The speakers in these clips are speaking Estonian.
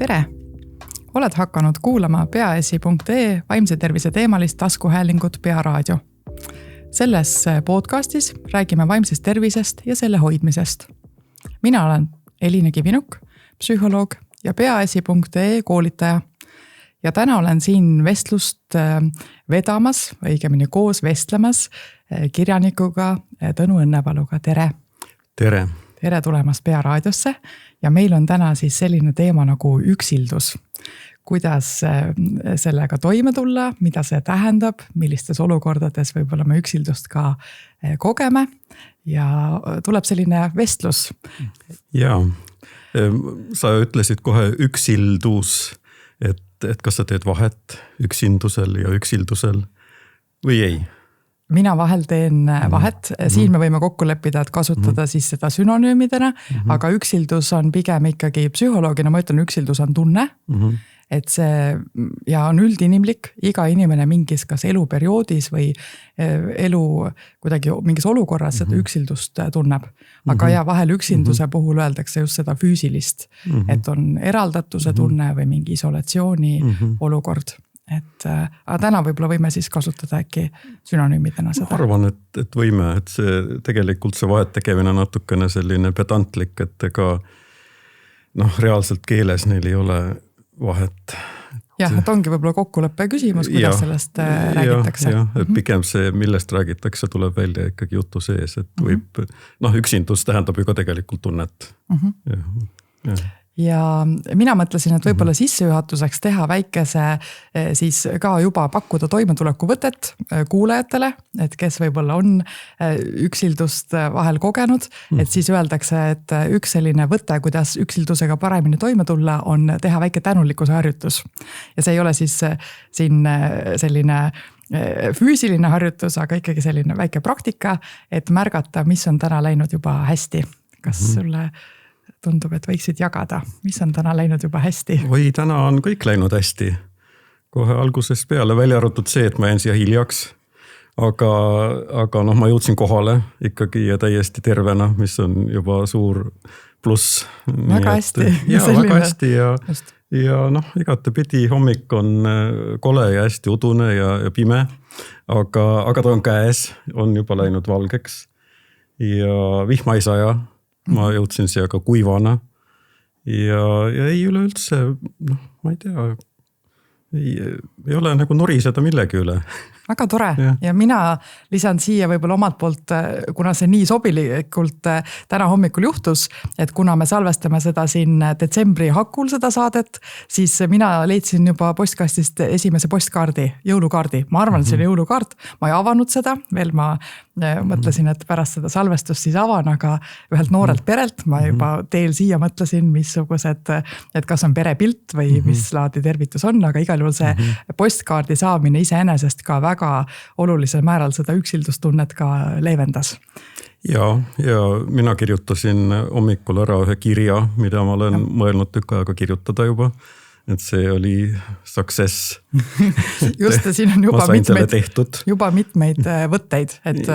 Tere! Oled hakanud kuulama peaasi.ee vaimse tervise teemalist taskuhäälingut Pearaadio. Selles podcastis räägime vaimsest tervisest ja selle hoidmisest. Mina olen Eline Kivinuk, psühholoog ja peaasi.ee koolitaja. Ja täna olen siin vestlust vedamas, õigemini koos vestlemas kirjanikuga Tõnu Õnnepaluga. Tere! Tere! Tere tulemast Pearaadiosse ja meil on täna siis selline teema nagu üksildus. Kuidas sellega toime tulla, mida see tähendab, millistes olukordades võib-olla me üksildust ka kogeme ja tuleb selline vestlus. Jaa, sa ütlesid kohe üksildus, et kas sa teed vahet üksindusel ja üksildusel või ei? Mina vahel teen vahet, siin me võime kokku leppida, et kasutada siis seda sünonüümidena, aga üksildus on pigem ikkagi psühholoogina, ma ütlen, üksildus on tunne, et see ja on üldinimlik, iga inimene mingis kas eluperioodis või elu kuidagi mingis olukorras seda üksildust tunneb. Aga ja vahel üksinduse puhul öeldakse just seda füüsilist, et on eraldatuse tunne või mingi isolatsiooni olukord. Aga täna võib-olla võime siis kasutada äkki sünonüümidena seda. Ma arvan, et võime, et see tegelikult see vahet tegemine natukene selline pedantlik, et ega reaalselt keeles neil ei ole vahet. Jah, et ongi võib-olla kokkuleppe küsimus, kuidas sellest räägitakse. Jah, et pigem see, millest räägitakse, tuleb välja ikkagi jutu sees, et võib, üksindus tähendab ju ka tegelikult tunnet. Ja mina mõtlesin, et võib-olla sissejuhatuseks teha väikese siis ka juba pakkuda toimetuleku võtet kuulajatele, et kes võib-olla on üksildust vahel kogenud, et siis öeldakse, et üks selline võte, kuidas üksildusega paremini toime tulla, on teha väike tänulikkuse harjutus. Ja see ei ole siis siin selline füüsiline harjutus, aga ikkagi selline väike praktika, et märgata, mis on täna läinud juba hästi. Kas sulle tundub, et võiksid jagada, mis on täna läinud juba hästi? Või täna on kõik läinud hästi. Kohe algusest peale välja arvatud see, et ma jäin siia hiljaks. Aga ma jõudsin kohale ikkagi ja täiesti tervena, mis on juba suur pluss. Väga hästi. Ja väga hästi ja igatepidi hommik on kole ja hästi udune ja pime. Aga ta on käes, on juba läinud valgeks ja vihma ei saja. Ma jõudsin siia ka kuivana ja ei üleüldse, ma ei tea, ei ole nagu noriseda millegi üle. Väga tore ja mina lisan siia võib-olla omalt poolt, kuna see nii sobilikult täna hommikul juhtus, et kuna me salvestame seda siin detsembri hakul seda saadet, siis mina leidsin juba postkastist esimese postkaardi, jõulukaardi. Ma arvan, et see oli jõulukaart, ma ei avanud seda, veel ma mõtlesin, et pärast seda salvestust siis avan, aga ühelt noorelt perelt ma juba teel siia mõtlesin, missugused, et kas on perepilt või mis laadi tervitus on, aga igal juhul see postkaardi saamine iseenesest ka väga olulisel määral seda üksildustunnet ka leevendas. Ja mina kirjutasin hommikul ära ühe kirja, mida ma olen mõelnud tükk aega kirjutada juba. Et see oli success. Just, siin on juba mitmeid võtteid, et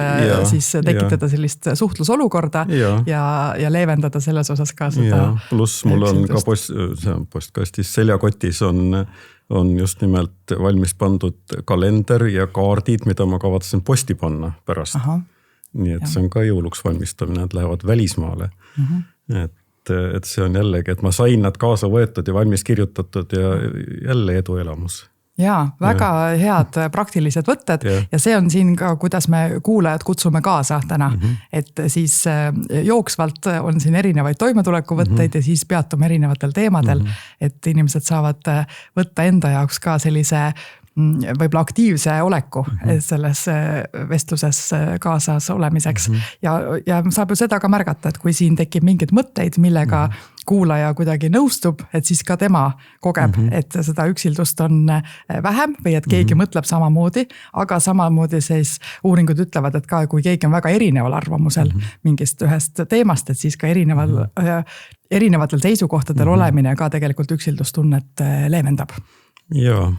siis tekitada sellist suhtlusolukorda ja leevendada selles osas ka seda. Pluss mul on ka postkastis seljakotis on just nimelt valmis pandud kalender ja kaardid, mida ma kavatsen posti panna pärast. Nii et see on ka jõuluks valmistamine, et lähevad välismaale. Et see on jällegi, et ma sain nad kaasa võetud ja valmis kirjutatud ja jälle eduelamus. Jaa, väga head praktilised võtted ja see on siin ka, kuidas me kuulajad kutsume kaasa täna. Et siis jooksvalt on siin erinevaid toimetulekuvõtteid ja siis peatume erinevatel teemadel, et inimesed saavad võtta enda jaoks ka sellise võib-olla aktiivse oleku selles vestluses kaasas olemiseks. Ja saab ju seda ka märgata, et kui siin tekib mingid mõtteid, millega kuulaja kuidagi nõustub, et siis ka tema kogeb, et seda üksildust on vähem või et keegi mõtleb samamoodi, aga samamoodi siis uuringud ütlevad, et ka kui keegi on väga erineval arvamusel mingist ühest teemast, et siis ka erinevatel seisukohtadel olemine ka tegelikult üksildustunnet leevendab. Ja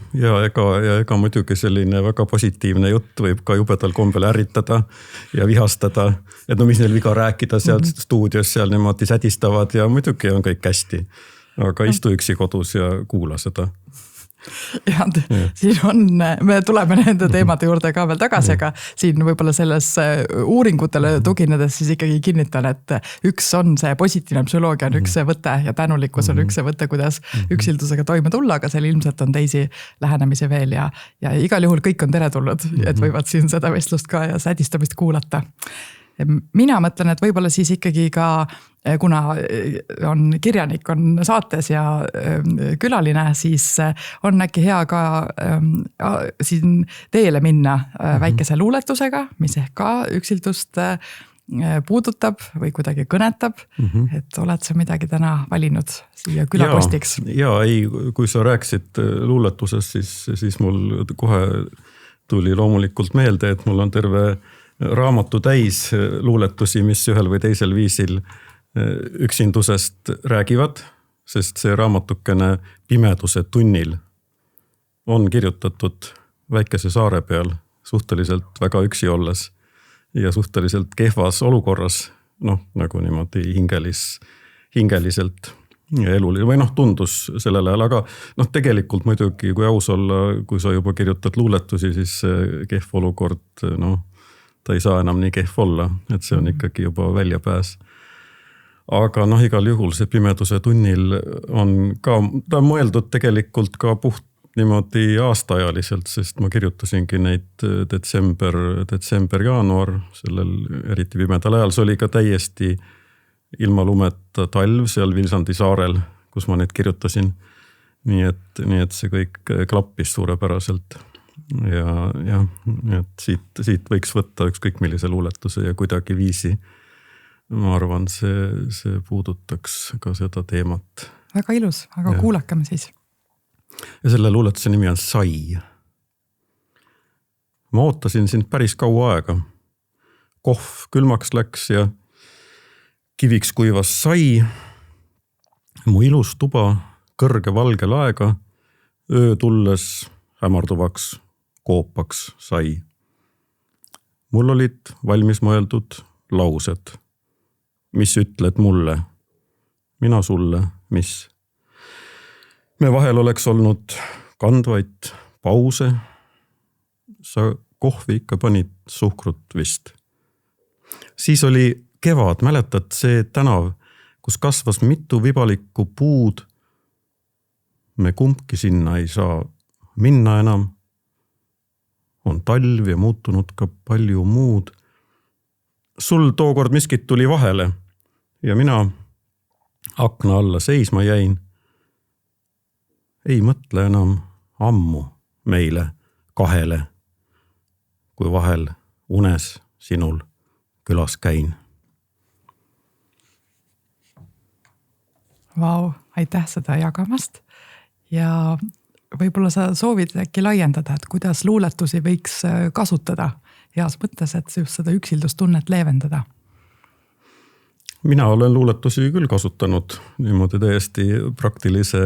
ega muidugi selline väga positiivne jutt võib ka jubedal kombel ärritada ja vihastada, et mis neil viga rääkida seal stuudios, seal niimoodi sädistavad ja muidugi on kõik hästi. aga istu üksi kodus ja kuula seda. Ja siin on, me tuleme nende teemade juurde ka veel tagasi, aga siin võib-olla selles uuringutele tuginedes siis ikkagi kinnitan, et üks on see positiivne psühholoogia on üks see võte ja tänulikkus on üks see võte, kuidas üksildusega toime tulla, aga seal ilmselt on teisi lähenemisi veel ja igal juhul kõik on teretulnud, et võivad siin seda vestlust ka ja sädistamist kuulata. Mina mõtlen, et võib-olla siis ikkagi ka, kuna on kirjanik on saates ja külaline, siis on äkki hea ka siin teele minna väikese luuletusega, mis ehk ka üksildust puudutab või kuidagi kõnetab, et oled sa midagi täna valinud siia külapostiks? Jaa, ei, kui sa rääkisid luuletusest, siis mul kohe tuli loomulikult meelde, et mul on terve raamatu täis luuletusi, mis ühel või teisel viisil üksindusest räägivad, sest see raamatukene Pimeduse tunnil on kirjutatud väikese saare peal suhteliselt väga üksi olles ja suhteliselt kehvas olukorras, nagu niimoodi hingeliselt ja eluline või tundus sellel ajal, aga tegelikult muidugi, kui aus olla, kui sa juba kirjutad luuletusi, siis kehv olukord, ta ei saa enam nii kehv olla, et see on ikkagi juba väljapääs. Aga igal juhul see Pimeduse tunnil on ka, ta on mõeldud tegelikult ka puht niimoodi aastaajaliselt, sest ma kirjutasingi neid detsember, jaanuar, sellel eriti pimedal ajal, see oli ka täiesti ilma lumeta talv seal Vilsandi saarel, kus ma neid kirjutasin. Nii et see kõik klappis suurepäraselt. Ja et siit võiks võtta ükskõik millise luuletuse ja kuidagi viisi. Ma arvan, see puudutaks ka seda teemat. Väga ilus, aga kuulakame siis. Ja selle luuletuse nimi on Sai. Ma ootasin sind päris kaua aega. Kohv külmaks läks ja kiviks kuivas sai. Mu ilus tuba kõrge valge laega öö tulles hämarduvaks koopaks sai. Mul olid valmis mõeldud laused. Mis ütled mulle? Mina sulle, mis? Me vahel oleks olnud kandvaid pause. Sa kohvi ikka panid suhkrut vist. Siis oli kevad, mäletad see tänav, kus kasvas mitu vibalikku puud. Me kumbki sinna ei saa minna enam. On talv ja muutunud ka palju muud. Sul tookord miskit tuli vahele ja mina akna alla seisma jäin. Ei mõtle enam ammu meile kahele, kui vahel unes sinul külas käin. Vau, aitäh seda jagamast ja võib-olla sa soovid äkki laiendada, et kuidas luuletusi võiks kasutada heas mõttes, et just seda üksildustunnet leevendada? Mina olen luuletusi küll kasutanud niimoodi täiesti praktilise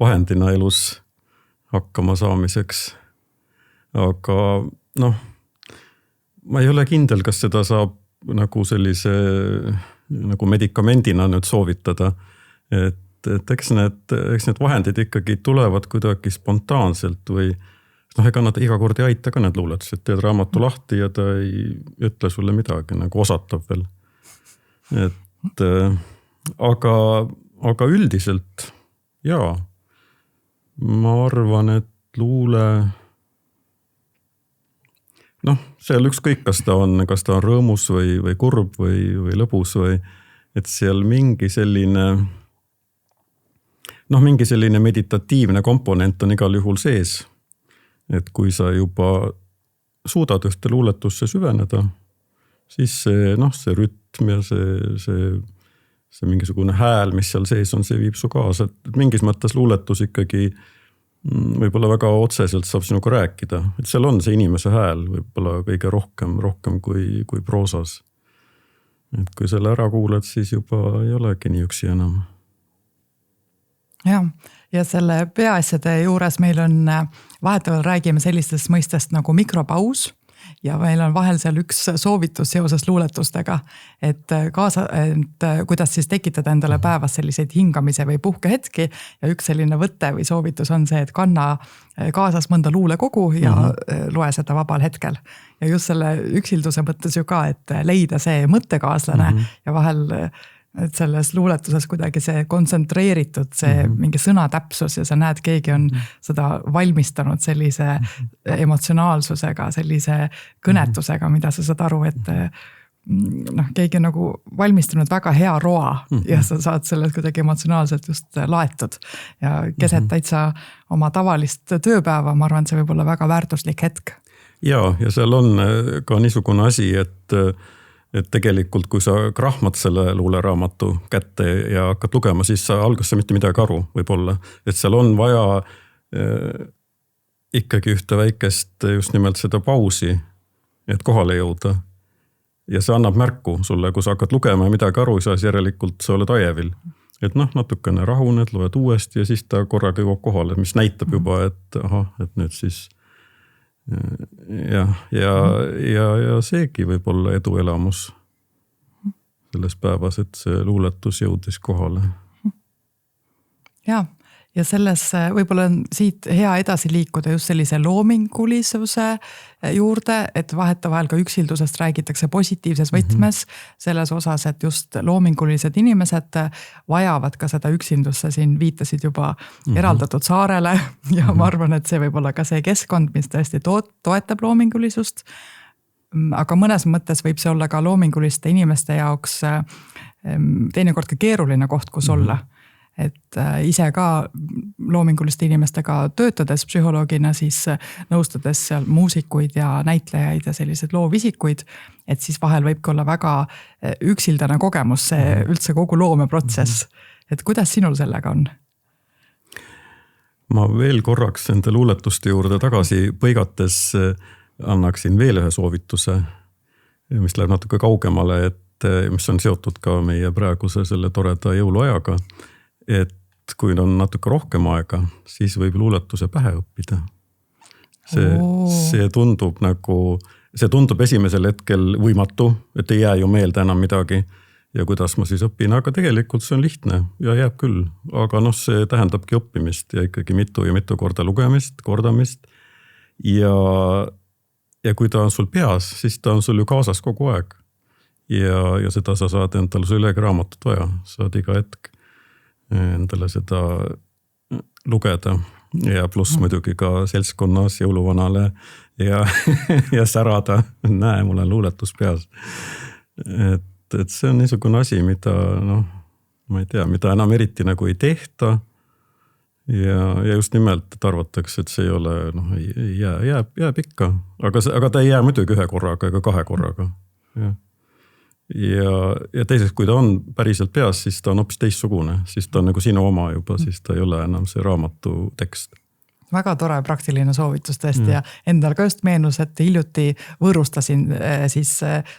vahendina elus hakkama saamiseks. Aga ma ei ole kindel, kas seda saab nagu sellise nagu medikamendina nüüd soovitada, et eks need vahendid ikkagi tulevad kuidagi spontaanselt või ega nad iga kord ei aita ka need luuletused, teed raamatu lahti ja ta ei ütle sulle midagi, nagu osatab veel. Aga üldiselt jaa, ma arvan, et luule seal ükskõik, kas ta on rõõmus või kurb või lõbus või et seal mingi selline meditatiivne komponent on igal juhul sees. Et kui sa juba suudad ühte luuletusse süveneda, siis see rütm ja see mingisugune hääl, mis seal sees on, see viib su kaasa. Et mingis mõttes luuletus ikkagi võib-olla väga otseselt saab sinuga rääkida. Et seal on see inimese hääl võib-olla kõige rohkem kui proosas. Et kui selle ära kuuled, siis juba ei olegi nii üksi enam. Ja selle peaasjade juures meil on vahetevahel räägime sellistest mõistest nagu mikropaus ja meil on vahel seal üks soovitus seoses luuletustega, et kuidas siis tekitada endale päevas selliseid hingamise või puhkehetki ja üks selline võte või soovitus on see, et kanna kaasas mõnda luulekogu ja loe seda vabal hetkel. Ja just selle üksilduse mõttes ju ka, et leida see mõttekaaslane ja vahel et selles luuletuses kuidagi see kontsentreeritud, see mingi sõnatäpsus ja sa näed, keegi on seda valmistanud sellise emotsionaalsusega, sellise kõnetusega, mida sa saad aru, et keegi on nagu valmistanud väga hea roa ja sa saad sellest kuidagi emotsionaalselt just laetud. Ja keset täitsa oma tavalist tööpäeva, ma arvan, see võib olla väga väärtuslik hetk. Ja seal on ka niisugune asi, et tegelikult kui sa krahmad selle luuleraamatu kätte ja hakkad lugema, siis sa alguses mitte midagi aru võib-olla. Et seal on vaja ikkagi ühte väikest just nimelt seda pausi, et kohale jõuda. Ja see annab märku sulle, kui sa hakkad lugema ja midagi aru ei saa, siis järelikult sa oled ajevil. Et natukene rahuned, loed uuesti ja siis ta korraga jõuab kohale, mis näitab juba, et nüüd siis ja seegi võib olla eduelamus selles päevas, et see luuletus jõudis kohale. Ja selles võib-olla on siit hea edasi liikuda just sellise loomingulisuse juurde, et vahetevahel ka üksildusest räägitakse positiivses võtmes selles osas, et just loomingulised inimesed vajavad ka seda üksindusse, siin viitasid juba eraldatud saarele ja ma arvan, et see võib olla ka see keskkond, mis tõesti toetab loomingulisust. Aga mõnes mõttes võib see olla ka loominguliste inimeste jaoks teinekord ka keeruline koht, kus olla. Et ise ka loominguliste inimestega töötades psühholoogina, siis nõustades seal muusikuid ja näitlejaid ja sellised loovisikuid, et siis vahel võibki olla väga üksildane kogemus, see üldse kogu loomeprotsess. Et kuidas sinul sellega on? Ma veel korraks enda luuletuste juurde tagasi põigates annaksin veel ühe soovituse, mis läheb natuke kaugemale, et mis on seotud ka meie praeguse selle toreda jõuluajaga. Et kui on natuke rohkem aega, siis võib luuletuse pähe õppida. See tundub esimesel hetkel võimatu, et ei jää ju meelde enam midagi ja kuidas ma siis õpin, aga tegelikult see on lihtne ja jääb küll. Aga see tähendabki õppimist ja ikkagi mitu korda lugemist, kordamist ja kui ta on sul peas, siis ta on sul ju kaasas kogu aeg. Ja seda sa saad endale üllegi raamatut vaja, saad iga hetk endale seda lugeda ja pluss muidugi ka seltskonnas jõuluvanale ja särada, näe, mul on luuletus peas. Et see on niisugune asi, mida ma ei tea, mida enam eriti nagu ei tehta ja just nimelt, et arvatakse, et see ei ole, jääb ikka, aga ta ei jää muidugi ühe korraga ega kahe korraga. Ja teiseks, kui ta on päriselt peas, siis ta on hoopis teistsugune, siis ta on nagu sinu oma juba, siis ta ei ole enam see raamatu tekst. Väga tore praktiline soovitus tõesti ja endal ka just meenus, et hiljuti võõrustasin siis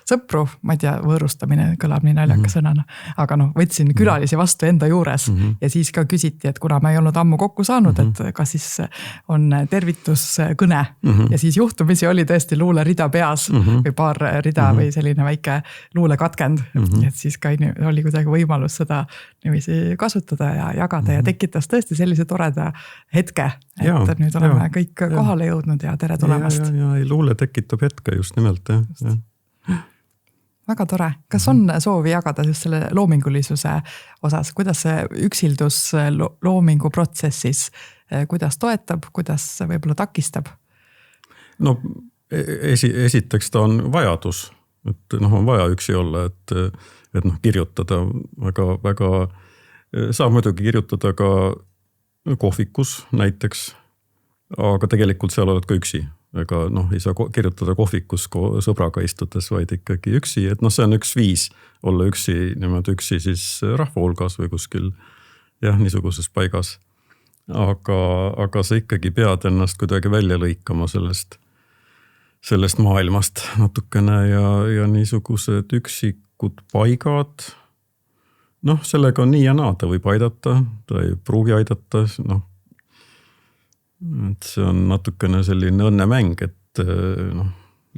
sõpru, ma ei tea, võõrustamine kõlab nii naljaka sõnana, aga võtsin külalisi vastu enda juures ja siis ka küsiti, et kuna ma ei olnud ammu kokku saanud, et kas siis on tervituskõne ja siis juhtumisi oli tõesti luulerida peas või paar rida või selline väike luulekatkend, et siis ka oli kuidagi võimalus seda niiviisi kasutada ja jagada ja tekitas tõesti sellise toreda hetke. Et nüüd oleme kõik kohale jõudnud ja tere tulemast. Ja luule tekitab hetke just nimelt. Väga tore. Kas on soovi jagada just selle loomingulisuse osas? Kuidas see üksildus loomingu protsessis, kuidas toetab, kuidas võib-olla takistab? Esiteks ta on vajadus. Et on vaja üksi olla, et kirjutada väga saab muidugi kirjutada ka kohvikus näiteks, aga tegelikult seal oled ka üksi. Ega ei saa kirjutada kohvikus sõbraga istudes, vaid ikkagi üksi. Et see on üks viis olla üksi siis rahva hulgas või kuskil niisuguses paigas. Aga sa ikkagi pead ennast kuidagi välja lõikama sellest maailmast natukene ja niisugused üksikud paigad. Sellega on nii ja naa, ta võib aidata, ta ei pruugi aidata. Et see on natukene selline õnnemäng, et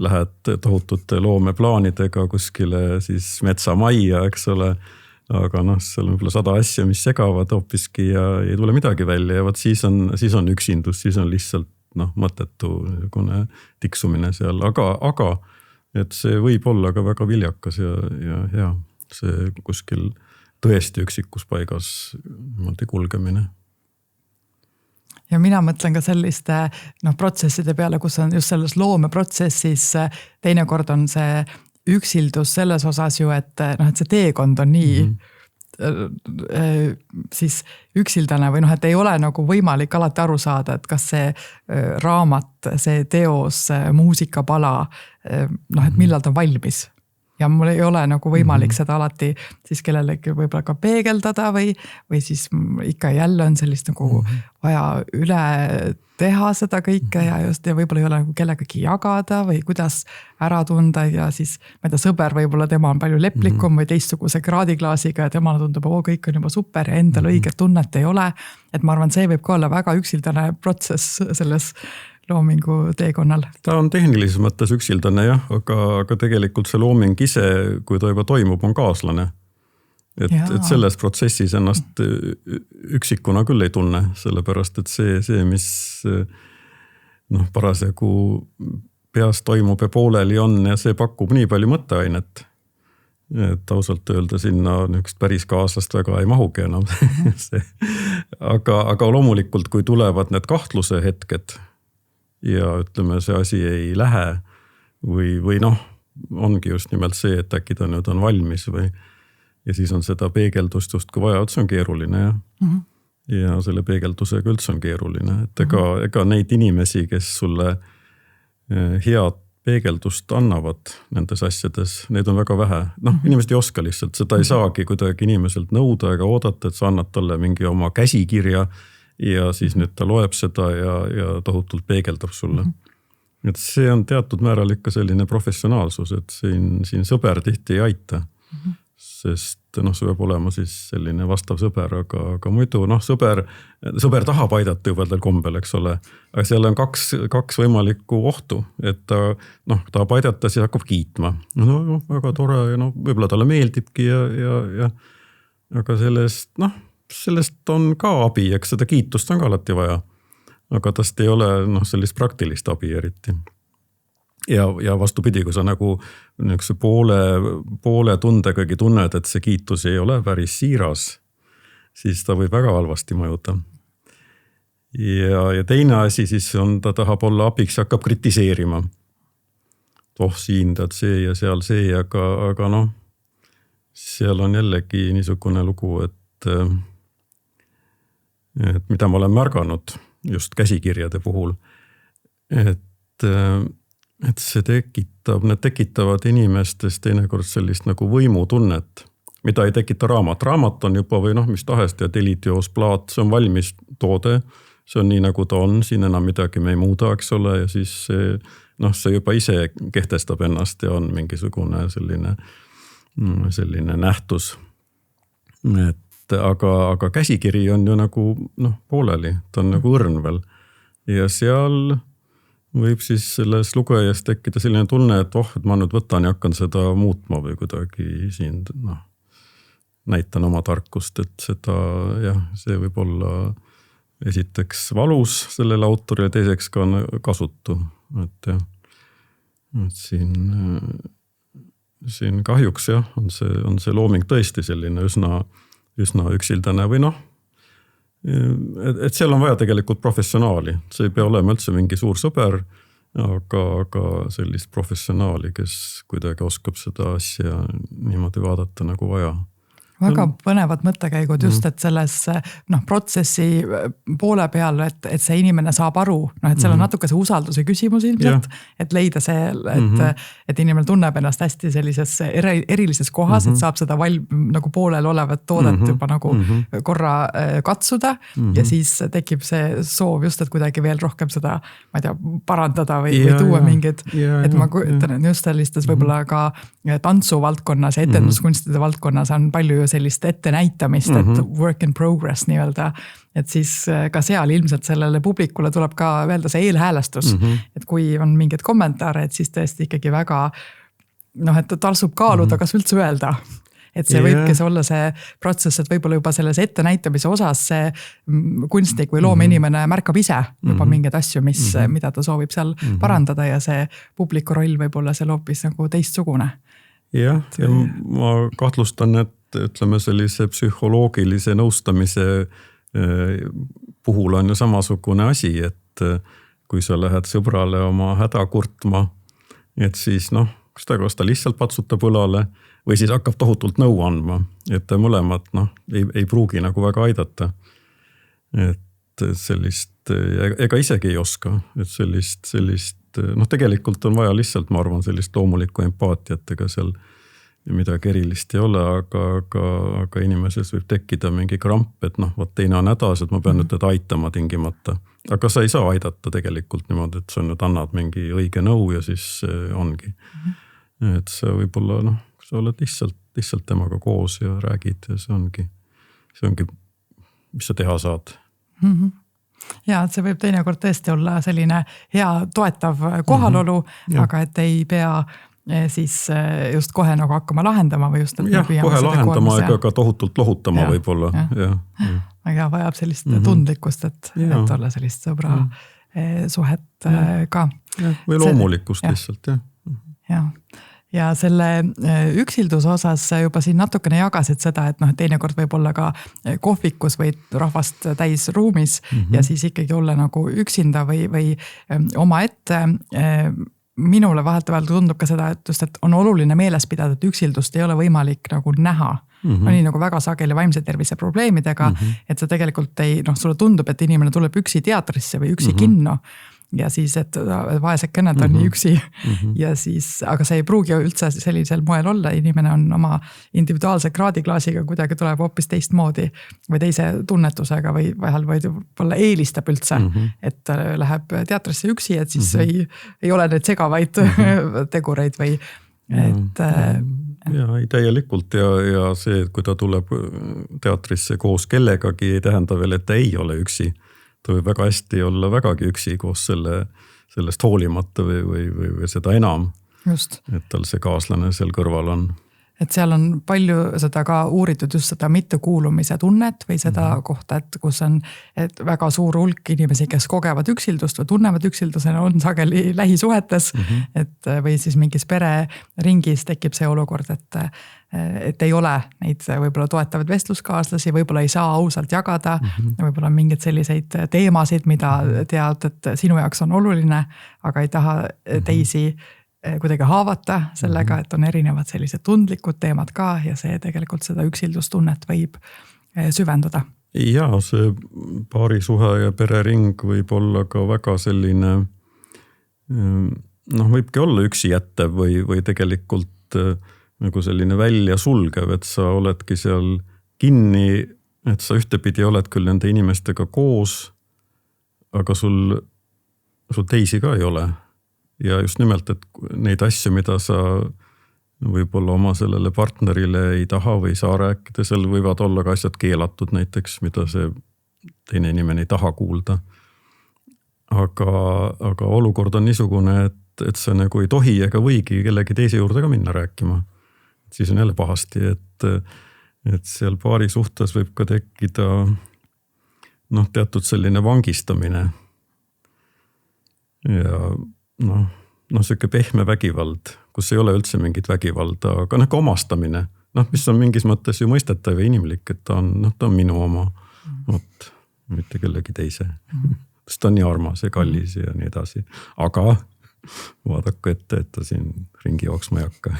lähed tohutute loomeplaanidega kuskile siis metsamajja, eks ole. Aga noh, seal on võib-olla 100 asja, mis segavad hoopiski ja ei tule midagi välja ja võt siis on üksindus, siis on lihtsalt mõttetu tiksumine seal, aga et see võib olla ka väga viljakas ja hea, see kuskil tõesti üksikus paigas kulgemine. Ja mina mõtlen ka selliste protsesside peale, kus on just selles loomeprotsessis, teinekord on see üksildus selles osas ju, et see teekond on nii siis üksildane või et ei ole nagu võimalik alati aru saada, et kas see raamat, see teos, muusikapala, et millal ta on valmis. Ja mul ei ole nagu võimalik seda alati siis kellelegi võib-olla ka peegeldada või siis ikka jälle on sellist nagu vaja üle teha seda kõike ja võib-olla ei ole nagu kellegagi jagada või kuidas ära tunda ja siis sõber võib-olla tema on palju leplikum või teistsuguse kraadiklaasiga ja temale tundub, kõik on juba super ja endal õiget tunnet ei ole. Et ma arvan, see võib ka olla väga üksildane protsess selles loomingu teekonnal. Ta on tehnilises mõttes üksildane jah, aga tegelikult see looming ise, kui ta juba toimub, on kaaslane. Et selles protsessis ennast üksikuna küll ei tunne, sellepärast et see mis parasjagu peas toimub ja pooleli on ja see pakub nii palju mõtteainet. Et ausalt öelda sinna üks päris kaaslast väga ei mahugi enam. aga loomulikult, kui tulevad need kahtluse hetked, ja ütleme, see asi ei lähe või ongi just nimelt see, et äkki ta nüüd on valmis ja siis on seda peegeldust just kui vaja, et see on keeruline ja selle peegeldusega üldse on keeruline, et ega neid inimesi, kes sulle head peegeldust annavad nendes asjades, neid on väga vähe. Inimesed ei oska lihtsalt, seda ei saagi kuidagi inimeselt nõuda ega oodata, et sa annad talle mingi oma käsikirja ja siis nüüd ta loeb seda ja tohutult peegeldab sulle. Et see on teatud määral ikka selline professionaalsus, et siin sõber tihti ei aita, sest see peab olema siis selline vastav sõber, aga muidu sõber tahab aidata jubedal kombel, eks ole. Aga seal on kaks võimalikku ohtu, et ta tahab aidata, siis hakkab kiitma. Väga tore ja võib-olla talle meeldibki ja aga sellest on ka abi, eks seda kiitust on ka alati vaja, aga tast ei ole sellist praktilist abi eriti. Ja vastupidi, kui sa nagu poole tundegagi tunned, et see kiitus ei ole päris siiras, siis ta võib väga halvasti mõjuda. Ja teine asi siis on, ta tahab olla abiks ja hakkab kritiseerima. Siin tead see ja seal see, aga seal on jällegi niisugune lugu, et mida ma olen märganud just käsikirjade puhul, et need tekitavad inimestes teinekord sellist nagu võimutunnet, mida ei tekita raamat. Raamat on juba või mis tahes ja teliteos, plaat, see on valmis toode, see on nii nagu ta on, siin enam midagi me ei muuda, eks ole, ja siis see juba ise kehtestab ennast ja on mingisugune selline nähtus. Aga käsikiri on ju nagu pooleli, ta on nagu õrn veel ja seal võib siis selles lugejas tekkida selline tunne, et et ma nüüd võtan ja hakkan seda muutma või kuidagi siin näitan oma tarkust, et seda see võib olla esiteks valus sellele autorile, teiseks ka kasutu, et siin kahjuks on see looming tõesti selline üsna üksildane või et seal on vaja tegelikult professionaali. See ei pea olema üldse mingi suur sõber, aga sellist professionaali, kes kuidagi oskab seda asja niimoodi vaadata nagu vaja. Väga põnevad mõttekäigud just, et selles protsessi poole peal, et see inimene saab aru, et seal on natuke see usalduse küsimus ilmselt, et leida see, et inimene tunneb ennast hästi sellises erilises kohas, et saab seda nagu poolel olevat toodet juba nagu korra katsuda ja siis tekib see soov just, et kuidagi veel rohkem seda, ma ei tea, parandada või tuua mingid, et ma kujutan just sellistes võib-olla ka tantsuvaldkonnas ja etenduskunstide valdkonnas on palju ju sellist ettenäitamist, et work in progress nii-öelda, et siis ka seal ilmselt sellele publikule tuleb ka öelda see eelhäälestus, et kui on mingeid kommentaare, et siis tõesti ikkagi väga et talsub kaaluda, kas üldse öelda. Et see võibki olla see protsess, et võib-olla juba selles ettenäitamise osas see kunstnik või loomeinimene märkab ise juba mingeid asju, mida ta soovib seal parandada ja see publiku roll võib olla seal hoopis nagu teistsugune. Jah, ja ma kahtlustan, et ütleme sellise psühholoogilise nõustamise puhul on ju samasugune asi, et kui sa lähed sõbrale oma häda kurtma, et siis kas ta lihtsalt patsutab õlale või siis hakkab tohutult nõu andma, et mõlemad ei pruugi nagu väga aidata. Et sellist, ega isegi ei oska, et sellist tegelikult on vaja lihtsalt, ma arvan, sellist loomulikku empaatiat, ega seal midagi erilist ei ole, aga inimeses võib tekkida mingi kramp, et võt teine on hädas, et ma pean nüüd teda aitama tingimata. Aga sa ei saa aidata tegelikult niimoodi, et sa nüüd annad mingi õige nõu ja siis ongi. Et see võib olla, sa oled lihtsalt temaga koos ja räägid ja see ongi, mis sa teha saad. Ja, et see võib teinekord tõesti olla selline hea toetav kohalolu, aga et ei pea siis just kohe nagu hakkama lahendama või just, et jah, kohe lahendama ega ka tohutult lohutama võib-olla. Aga vajab sellist tundlikkust, et olla sellist sõbra suhet ka. Või loomulikkust lihtsalt, Ja selle üksilduse osas juba siin natukene jagasid seda, et teinekord võib olla ka kohvikus või rahvast täis ruumis ja siis ikkagi olla nagu üksinda või oma ette. Minule vahetevahel tundub ka seda, et on oluline meeles pidada, et üksildust ei ole võimalik nagu näha. Nii nagu väga sageli vaimse tervise probleemidega, et see tegelikult sulle tundub, et inimene tuleb üksi teatrisse või üksi kinno. Ja siis, et vaesekene ta on nii üksi ja siis, aga see ei pruugi üldse sellisel moel olla, inimene on oma individuaalse kraadiklaasiga kuidagi tuleb hoopis teistmoodi või teise tunnetusega või vahel võib-olla eelistab üldse, et läheb teatrisse üksi, et siis ei ole need segavaid tegureid või et... Ja ei täielikult ja see, et kui ta tuleb teatrisse koos kellegagi, ei tähenda veel, et ta ei ole üksi. Ta võib väga hästi olla vägagi üksi koos sellest hoolimata või seda enam, just. Et tal see kaaslane seal kõrval on. Et seal on palju seda ka uuritud just seda mittekuulumise tunnet või seda kohta, et kus on et väga suur hulk inimesi, kes kogevad üksildust või tunnevad üksildusena, on sageli lähisuhetes, et või siis mingis pereringis tekib see olukord, et ei ole neid võib-olla toetavad vestluskaaslasi, võib-olla ei saa ausalt jagada, võib-olla on mingeid selliseid teemasid, mida tead, et sinu jaoks on oluline, aga ei taha teisi kuidagi haavata sellega, et on erinevad sellised tundlikud teemad ka ja see tegelikult seda üksildustunnet võib süvendada. Ja see paarisuhe ja perering võib olla ka väga selline, võibki olla üksi jättev või tegelikult nagu selline välja sulgev, et sa oledki seal kinni, et sa ühtepidi oled küll nende inimestega koos, aga sul teisi ka ei ole. Ja just nimelt, et neid asju, mida sa võib-olla oma sellele partnerile ei taha või saa rääkida, seal võivad olla ka asjad keelatud näiteks, mida see teine inimene ei taha kuulda. Aga olukord on niisugune, et sa nagu ei tohi ega võigi kellegi teise juurde ka minna rääkima. Siis on jälle pahasti, et seal paari suhtes võib ka tekkida teatud selline vangistamine. Ja selline pehme vägivald, kus ei ole üldse mingit vägivalda, aga ka omastamine, mis on mingis mõttes ju mõistetav ja inimlik, et ta on minu oma, mitte kellegi teise. Sest ta on nii armas ja kallis ja nii edasi. Aga vaadaku ette, et ta siin ringi jooksma ei hakka.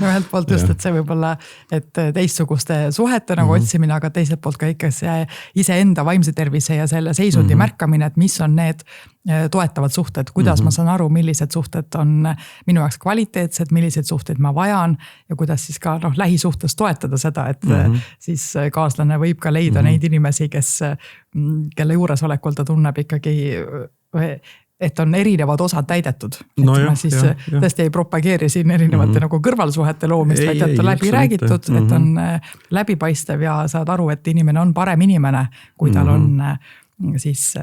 Ühelt poolt just, et see võib olla, et teistsuguste suhete nagu otsimine, aga teiselt poolt ka ikka see iseenda vaimse tervise ja selle seisundi märkamine, et mis on need toetavad suhted, kuidas ma saan aru, millised suhted on minu jaoks kvaliteetsed, millised suhted ma vajan ja kuidas siis ka lähisuhtes toetada seda, et siis kaaslane võib ka leida neid inimesi, kelle juuresolekul ta tunneb ikkagi et on erinevad osad täidetud. Et no ma siis tõesti ei propageeri siin erinevate nagu kõrvalsuhete loomist, vaid et on läbi räägitud, et on läbipaistev ja saad aru, et inimene on parem inimene, kui tal on siis,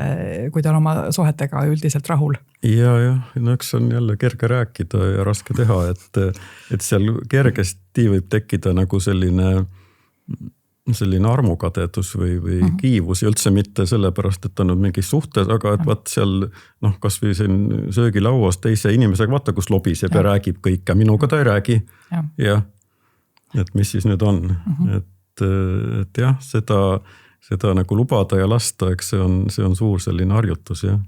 kui ta on oma suhetega üldiselt rahul. Ja, no üks on jälle kerge rääkida ja raske teha, et seal kergesti võib tekkida nagu selline armukadedus või kiivus ja üldse mitte sellepärast, et on mingis suhtes, aga et vaat seal kas või siin söögilauas teise inimesega, vaata kus lobiseb ja räägib kõik ja minuga ta ei räägi. Ja, et mis siis nüüd on. Et jah, seda nagu lubada ja lasta, eks see on suur selline harjutus, jah.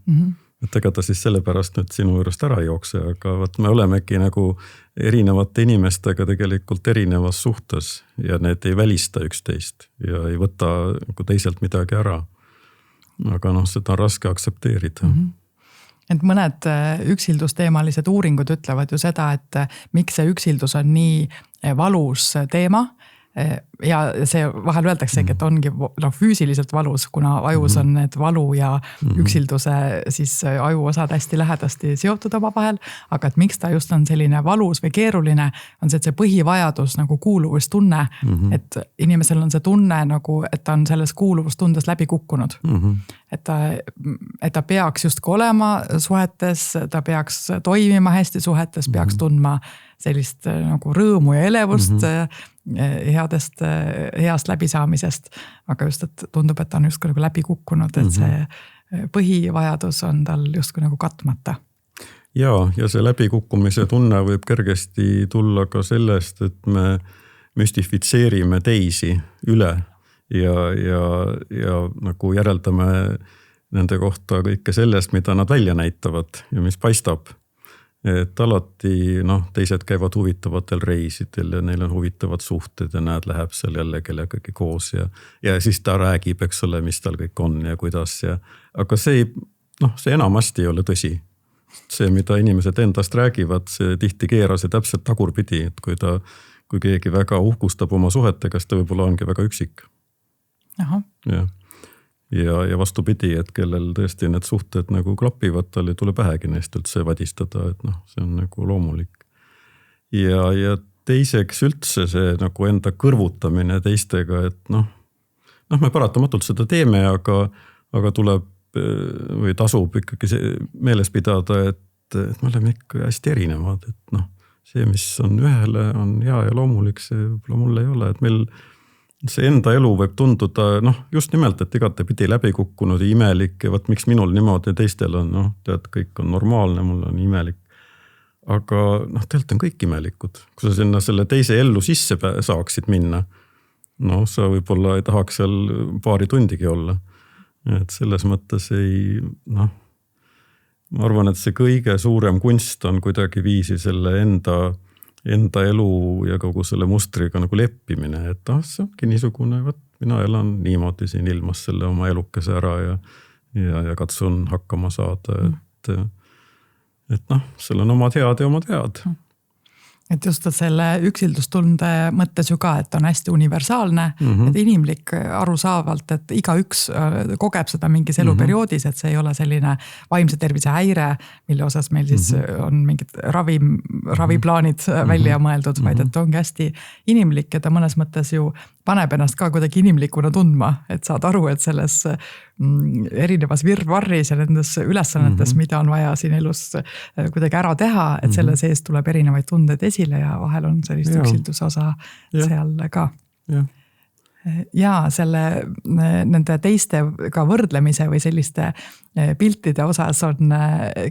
Et ega ta siis sellepärast nüüd sinu juurest ära ei jookse, aga vaat me olemegi nagu erinevate inimestega tegelikult erinevas suhtes ja need ei välista üksteist ja ei võta nagu teiselt midagi ära. Aga seda on raske aksepteerida. Et mõned üksildusteemalised uuringud ütlevad ju seda, et miks see üksildus on nii valus teema. Ja see vahel öeldaksegi, et ongi füüsiliselt valus, kuna ajus on need valu ja üksilduse siis aju osad hästi lähedasti seotud oma vahel, aga et miks ta just on selline valus või keeruline, on see, et see põhivajadus nagu kuuluvustunne, et inimesel on see tunne nagu, et ta on selles kuuluvustundes läbi kukkunud. Et ta peaks justkui olema suhetes, ta peaks toimima hästi suhetes, peaks tundma sellist nagu rõõmu ja elevust heast läbisaamisest, aga just, et tundub, et ta on justkui nagu läbi kukkunud, et see põhivajadus on tal justkui nagu katmata. Ja see läbikukkumise tunne võib kergesti tulla ka sellest, et me müstifitseerime teisi üle ja nagu järeldame nende kohta kõike sellest, mida nad välja näitavad ja mis paistab. Et alati teised käivad huvitavatel reisidel ja neil on huvitavad suhted ja näed, läheb seal jälle kellegagi koos ja siis ta räägib, eks ole, mis tal kõik on ja kuidas aga see enamasti ei ole tõsi. See, mida inimesed endast räägivad, see tihti keeras ja täpselt tagurpidi, et kui keegi väga uhkustab oma suhetega, siis ta võib-olla ongi väga üksik. Ja vastupidi, et kellel tõesti need suhted nagu klapivad, tal ei tule pähegi neist üldse vadistada, et see on nagu loomulik. Ja teiseks üldse see nagu enda kõrvutamine teistega, et me paratamatult seda teeme, aga tuleb või tasub ikkagi meeles pidada, et me oleme ikka hästi erinevad, et see, mis on ühele, on hea ja loomulik, see võib-olla mul ei ole, et meil see enda elu võib tunduda, just nimelt, et igatepidi läbi kukkunud ja imelik ja võt miks minul niimoodi ja teistel on, tead, kõik on normaalne, mul on imelik. Aga tegelikult on kõik imelikud. Kui sa sinna selle teise ellu sisse saaksid minna, sa võib-olla ei tahaks seal paari tundigi olla. Et selles mõttes ma arvan, et see kõige suurem kunst on kuidagi viisi selle enda elu ja kogu selle mustriga nagu leppimine, et see ongi niisugune, mina elan niimoodi siin ilmas selle oma elukese ära ja katsun hakkama saada, et seal on omad head ja omad head. Et just selle üksildustunde mõttes ju ka, et on hästi universaalne, et inimlik arusaavalt, et igaüks kogeb seda mingis eluperioodis, et see ei ole selline vaimse tervise häire, mille osas meil siis on mingid raviplaanid välja mõeldud, vaid et ongi hästi inimlik, et ta mõnes mõttes ju paneb ennast ka kuidagi inimlikuna tundma, et saad aru, et selles erinevas virvarris ja nendes ülesannetes, mida on vaja siin elus kuidagi ära teha, et selle sees tuleb erinevaid tundeid esile ja vahel on sellist üksilduse osa seal ka. Ja selle nende teistega võrdlemise või selliste piltide osas on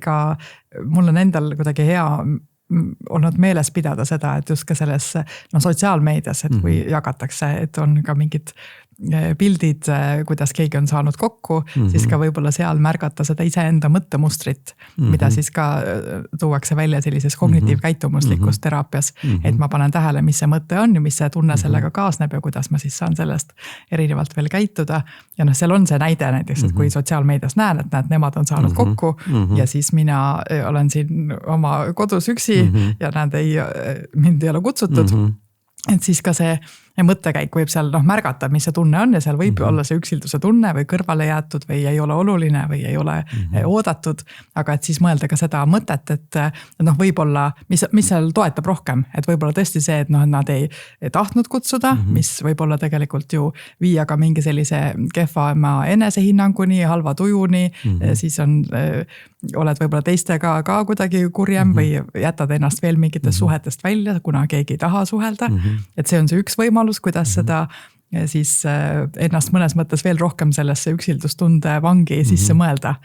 ka, mul on endal kuidagi hea olnud meeles pidada seda, et just ka selles sotsiaalmeedias, et kui jagatakse, et on ka mingid pildid, kuidas keegi on saanud kokku, siis ka võib-olla seal märgata seda iseenda mõttemustrit, mida siis ka tuuakse välja sellises kognitiivkäitumuslikus teraapias, et ma panen tähele, mis see mõte on ja mis see tunne sellega kaasneb ja kuidas ma siis saan sellest erinevalt veel käituda. Ja seal on see näide näiteks, et kui sotsiaalmeedias näen, et näed, nemad on saanud kokku ja siis mina olen siin oma kodus üksi ja näed, mind ei ole kutsutud. Et siis ka see mõttekäik võib seal märgata, mis see tunne on ja seal võib olla see üksilduse tunne või kõrvale jäetud või ei ole oluline või ei ole oodatud. Aga et siis mõelda ka seda mõtet, et võib-olla, mis seal toetab rohkem, et võib-olla tõesti see, et nad ei tahtnud kutsuda, mis võib-olla tegelikult ju viia ka mingi sellise kehvama enesehinnanguni, halva tujuni, siis oled võib-olla teistega ka kuidagi kurjem või jätad ennast veel mingitest suhetest välja, kuna keegi ei taha suhelda. Et see on see üks võimalus, kuidas seda siis ennast mõnes mõttes veel rohkem sellesse üksildustunde vangi sisse mõelda.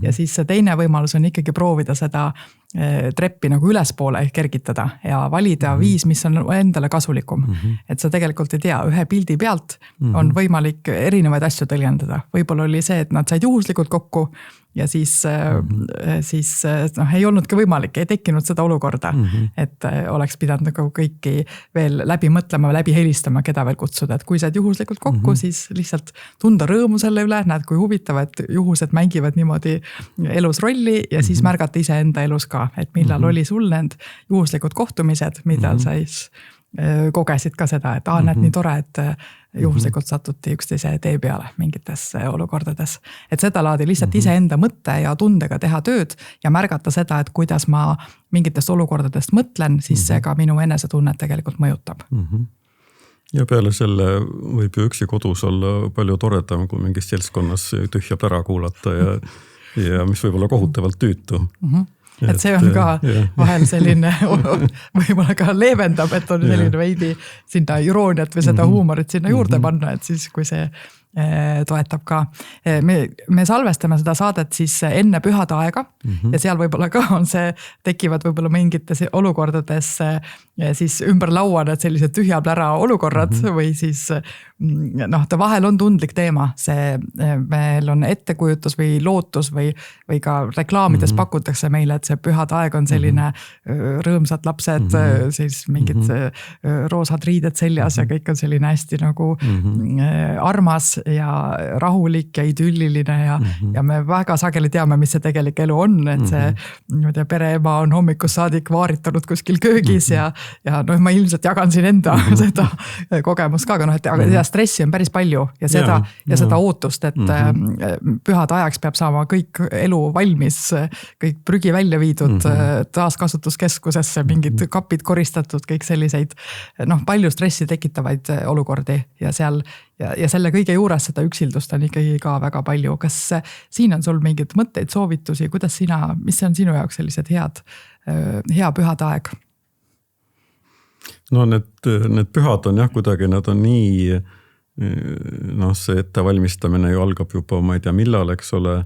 Ja siis see teine võimalus on ikkagi proovida seda treppi nagu ülespoole kergitada ja valida viis, mis on endale kasulikum. Et sa tegelikult ei tea, ühe pildi pealt on võimalik erinevaid asju tõlgendada. Võib-olla oli see, et nad said juhuslikult kokku ja siis ei olnudki võimalik, ei tekkinud seda olukorda, et oleks pidanud nagu kõiki veel läbi mõtlema, läbi helistama, keda veel kutsuda. Et kui said juhuslikult kokku, siis lihtsalt tunda rõõmu selle üle, näed, kui huvitav, et juhused mängivad niimoodi elus rolli ja siis märgata ise enda elus ka, et millal oli sul need juhuslikud kohtumised, millal sa siis kogesid ka seda, et näed nii tore, et juhuslikult satuti üksteise tee peale mingites olukordades. Et seda laadi lihtsalt iseenda mõtte ja tundega teha tööd ja märgata seda, et kuidas ma mingitest olukordadest mõtlen, siis see ka minu enesetunnet tegelikult mõjutab. Ja peale selle võib ju üksi kodus olla palju toredam, kui mingis seltskonnas tühja pära kuulata ja mis võib olla kohutavalt tüütu. Et see on ka vahel selline, võib-olla ka leevendab, et on selline veidi sinna irooniat või seda huumorit sinna juurde panna, et siis kui see toetab ka. Me salvestame seda saadet siis enne pühade aega ja seal võib-olla ka on see, tekivad võib-olla mingites olukordades siis ümber laua need sellised tühja plära olukorrad või siis ta vahel on tundlik teema. Meil on ettekujutus või lootus või ka reklaamides pakutakse meile, et see pühade aeg on selline rõõmsad lapsed, siis mingid roosad riided seljas ja kõik on selline hästi nagu armas ja rahulik ja idülliline ja me väga sageli teame, mis see tegelik elu on, et see pereema on hommikust saadik vaaritanud kuskil köögis ja ma ilmselt jagan siin enda seda kogemust ka, aga ja stressi on päris palju ja seda ootust, et pühade ajaks peab saama kõik elu valmis, kõik prügi välja viidud taaskasutuskeskusesse, mingid kapid koristatud, kõik selliseid palju stressi tekitavaid olukordi ja selle kõige juures seda üksildust on ikkagi ka väga palju. Kas siin on sul mingid mõtteid, soovitusi, mis on sinu jaoks sellised hea pühade aeg? No need pühad on kuidagi, nad on nii, see ettevalmistamine ju algab juba, ma ei tea millal, eks ole,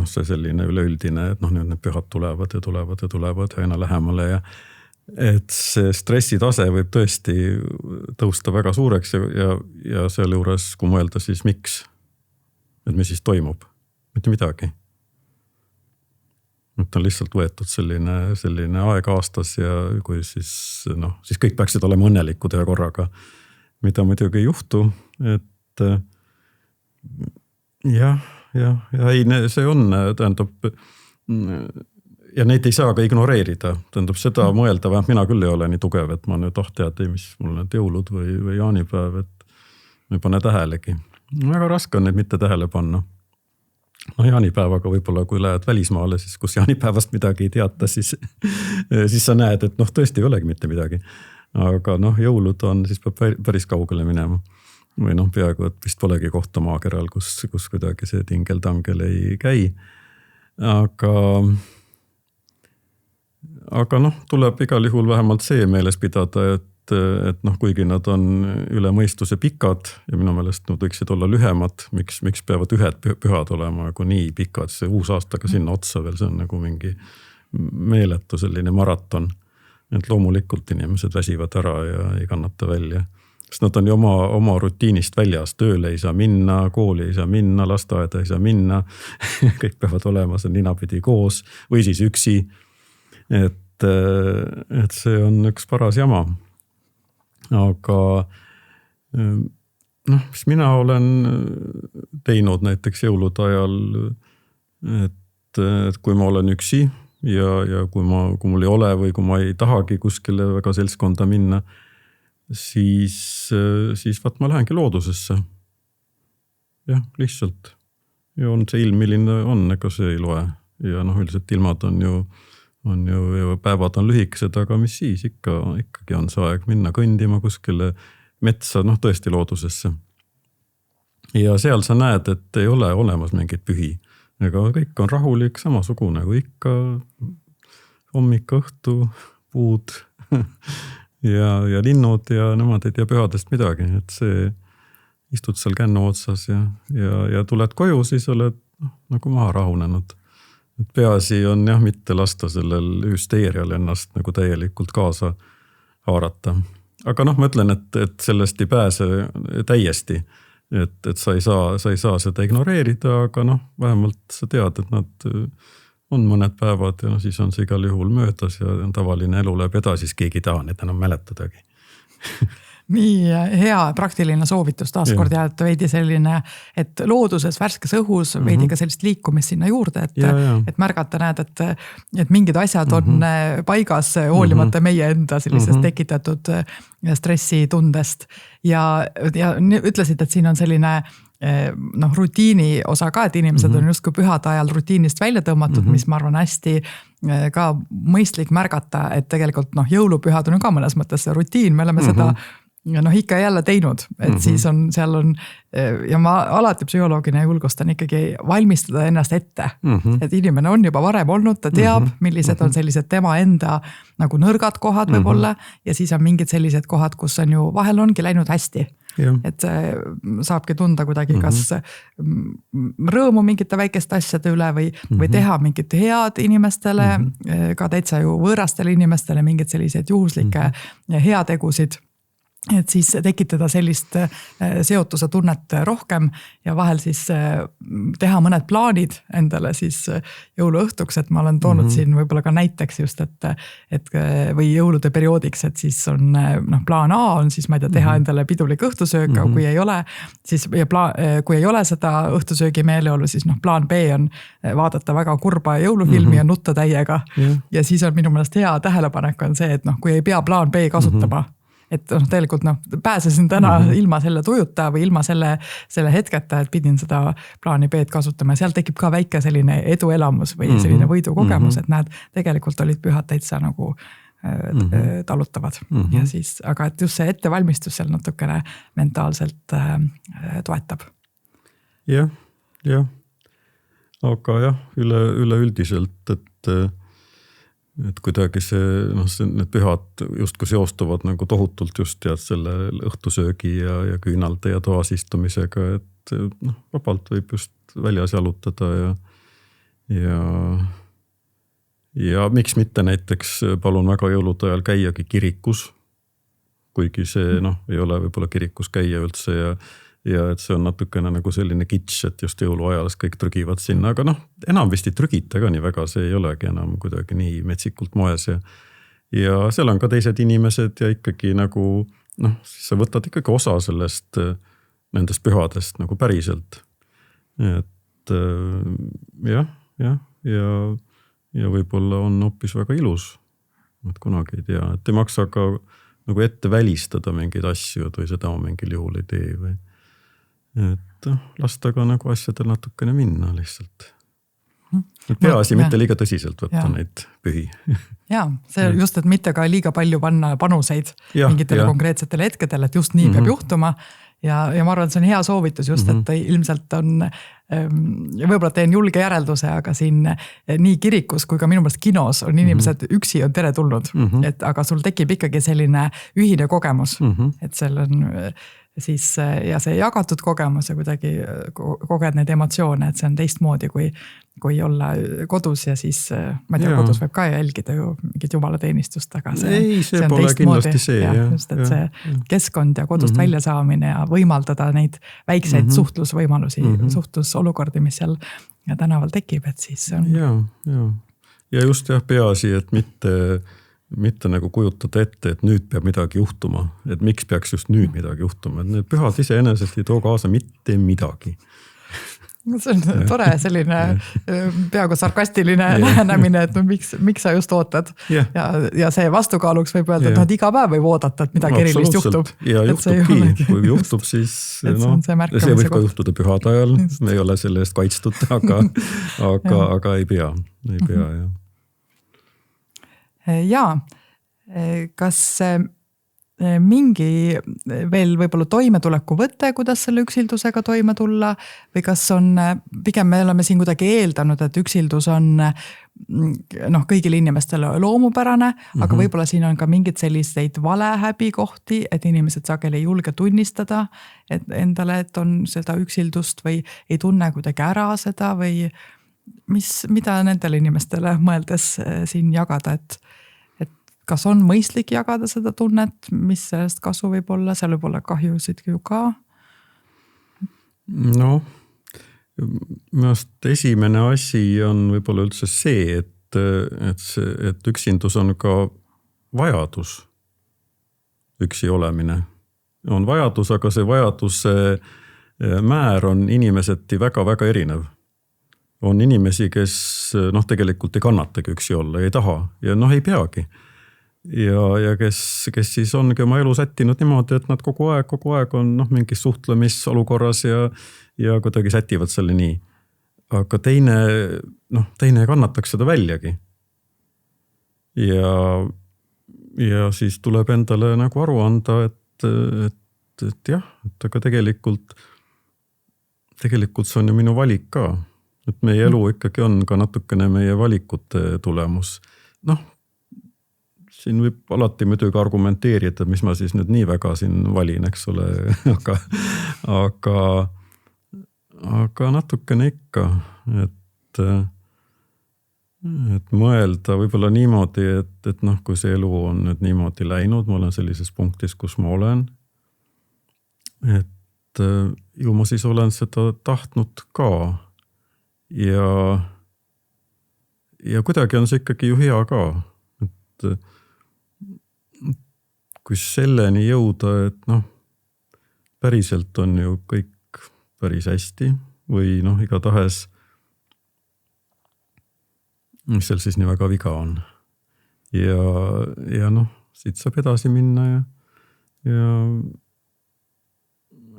see selline üleüldine, et nüüd need pühad tulevad ja aina lähemale ja et see stressitase võib tõesti tõusta väga suureks ja selle juures, kui mõelda, siis miks? Et mis siis toimub? Mitte midagi. Et on lihtsalt võetud selline aeg aastas ja kui siis kõik peaksid olema õnnelikud ühe korraga, mida muidugi ei juhtu. Et see on, tähendab, ja neid ei saa ka ignoreerida. Tähendab seda mõelda, vähemalt mina küll ei ole nii tugev, et ma nüüd tead, mis mul need jõulud või jaanipäev, et ma ei pane tähelegi. Väga raske on neid mitte tähele panna. Jaanipäevaga võib-olla, kui lähed välismaale, siis kus jaanipäevast midagi ei teata, siis sa näed, et tõesti ei olegi mitte midagi. Aga jõulud on, siis peab päris kaugele minema. Või peaaegu, et vist polegi kohta maakeral, kus kuidagi see tingel-tangel ei käi. Aga tuleb igal juhul vähemalt see meeles pidada, et kuigi nad on üle mõistuse pikad ja minu meelest nad võiksid olla lühemad, miks peavad ühed pühad olema kui nii pikad, see uus aastaga sinna otsa veel, see on nagu mingi meeletu selline maraton. Et loomulikult inimesed väsivad ära ja ei kannata välja. Sest nad on ju oma rutiinist väljas, tööle ei saa minna, kooli ei saa minna, lasteaeda ei saa minna, kõik peavad olema see ninapidi koos või siis üksi. Et see on üks paras jama. Aga mis mina olen teinud näiteks jõulude ajal, et kui ma olen üksi ja kui mul ei ole või kui ma ei tahagi kuskile väga seltskonda minna, siis vaat ma lähengi loodusesse. Jah, lihtsalt. Ja on see ilm, milline on, ega see ei loe. Ja üldiselt ilmad on ju päevad on lühikesed, aga mis siis ikkagi on see aeg minna kõndima kuskile metsa, tõesti loodusesse. Ja seal sa näed, et ei ole olemas mingit pühi. Ega kõik on rahulik, samasugune kui ikka hommik, õhtu, puud ja linnud ja nemad ei tea pühadest midagi. Et see istud seal kännu otsas ja tuled koju, siis oled nagu maha rahunenud. Et peaasi on jah, mitte lasta sellel hüsteerial ennast nagu täielikult kaasa haarata. Aga ma ütlen, et sellest ei pääse täiesti. Et sa ei saa seda ignoreerida, aga vähemalt sa tead, et nad on mõned päevad ja siis on see igal juhul möödas ja tavaline elu läheb edasi, siis keegi ei taha neid enam mäletadagi. Nii hea praktiline soovitus taaskord ja et veidi selline, et looduses värskes õhus veidi ka sellist liikumist sinna juurde, et märgata näed, et mingid asjad on paigas hoolimata meie enda sellisest tekitatud stressitundest. Ja ütlesid, et siin on selline rutiini osa ka, et inimesed on justkui pühade ajal rutiinist välja tõmmatud, mis ma arvan hästi ka mõistlik märgata, et tegelikult jõulupühad on ju ka mõnes mõttes see rutiin, me oleme seda ikka jälle teinud, et siis seal on ja ma alati psühholoogina julgustan ikkagi valmistada ennast ette, et inimene on juba varem olnud, ta teab, millised on sellised tema enda nagu nõrgad kohad võib-olla ja siis on mingid sellised kohad, kus on ju vahel ongi läinud hästi. Et saabki tunda kuidagi kas rõõmu mingite väikeste asjade üle või teha mingit head inimestele, ka täitsa ju võõrastele inimestele mingid sellised juhuslikke heategusid. Et siis tekitada sellist seotuse tunnet rohkem ja vahel siis teha mõned plaanid endale siis jõuluõhtuks, et ma olen toonud siin võib-olla ka näiteks just, et või jõulude perioodiks, et siis on plaan A on siis ma ei tea, teha endale pidulik õhtusöök, kui ei ole, siis kui ei ole seda õhtusöögi meeleolu, siis plaan B on vaadata väga kurba jõulufilmi ja nutta täiega ja siis on minu meelest hea tähelepanek on see, et kui ei pea plaan B kasutama, et tegelikult pääsesin täna ilma selle tujuta või ilma selle hetketa, et pidin seda plaani B-d kasutama ja seal tekib ka väike selline eduelamus või selline võidukogemus, et näed, tegelikult olid pühad täitsa nagu talutavad ja siis, aga et just see ettevalmistus seal natukene mentaalselt toetab. Jah, aga jah, üleüldiselt, et kuidagi need pühad justkui seostuvad nagu tohutult just selle õhtusöögi ja küünalde ja toas istumisega, et vabalt võib just väljas jalutada ja miks mitte näiteks palun väga jõulude ajal käiagi kirikus, kuigi see ei ole võib-olla kirikus käia üldse ja et see on natukene nagu selline kitsch, et just jõuluajal kõik trügivad sinna, aga enam vist ei trügita ka nii väga, see ei olegi enam kuidagi nii metsikult moes ja seal on ka teised inimesed ja ikkagi nagu siis sa võtad ikkagi osa sellest nendest pühadest nagu päriselt. Et ja võib-olla on hoopis väga ilus, et kunagi ei tea, et ei maksa ka nagu ette välistada mingeid asju või seda mingil juhul ei tee või et lasta ka nagu asjadel natukene minna lihtsalt. Peaasi mitte liiga tõsiselt võtta neid pühi. Ja, see just, et mitte ka liiga palju panna panuseid mingitele konkreetsetele hetkedele, et just nii peab juhtuma. Ja ma arvan, et see on hea soovitus just, et ilmselt on, võib-olla teen julge järelduse, aga siin nii kirikus kui ka minu meelest kinos on inimesed üksi on tere tulnud, aga sul tekib ikkagi selline ühine kogemus, et seal on siis ja see jagatud kogemus ja kuidagi koged neid emotsioone, et see on teistmoodi kui olla kodus ja siis ma ei tea, kodus võib ka jälgida ju mingit jumalateenistust, aga see on teistmoodi. Just, et see keskkond ja kodust välja saamine ja võimaldada neid väikseid suhtlusvõimalusi, suhtlusolukordi, mis seal tänaval tekib, et siis on. Ja just peaasi, et mitte nagu kujutada ette, et nüüd peab midagi juhtuma, et miks peaks just nüüd midagi juhtuma, et need pühad iseenesest ei too kaasa mitte midagi. See on tore selline peaaegu sarkastiline lähenemine, et no miks sa just ootad. Ja see vastukaaluks võib öelda, et iga päev võib oodata, et midagi erilist juhtub. Ja juhtubki, kui juhtub, siis see võib ka juhtuda pühade ajal, me ei ole selle eest kaitstud, aga ei pea, jah. Jaa, kas mingi veel võib-olla toimetuleku võte, kuidas selle üksildusega toime tulla või kas on, pigem me oleme siin kuidagi eeldanud, et üksildus on kõigile inimestele loomupärane, aga võib-olla siin on ka mingid selliseid valehäbikohti, et inimesed sageli ei julge tunnistada et endale, et on seda üksildust või ei tunne kuidagi ära seda või mida nendele inimestele mõeldes siin jagada, et kas on mõistlik jagada seda tunnet, mis sellest kasu võib olla, seal võib olla kahjusid ju ka? No, minust esimene asi on võib-olla üldse see, et üksindus on ka vajadus, üksi olemine. On vajadus, aga see vajaduse määr on inimeseti väga-väga erinev. On inimesi, kes tegelikult ei kannatagi üksi olla, ei taha ja ei peagi. Ja kes siis ongi oma elu sättinud niimoodi, et nad kogu aeg on mingis suhtlemisolukorras ja kuidagi sätivad selle nii. Aga teine kannataks seda väljagi. Ja siis tuleb endale nagu aru anda, et jah, et aga tegelikult see on ju minu valik ka. Et meie elu ikkagi on ka natukene meie valikute tulemus. Siin võib alati muidugi argumenteerida, mis ma siis nüüd nii väga siin valin, eks ole, aga natukene ikka, et mõelda võib-olla niimoodi, et kui see elu on nüüd niimoodi läinud, ma olen sellises punktis, kus ma olen, et ju ma siis olen seda tahtnud ka ja kuidagi on see ikkagi ju hea ka, et kui selleni jõuda, et päriselt on ju kõik päris hästi või igatahes, mis seal siis nii väga viga on. Ja siit saab edasi minna ja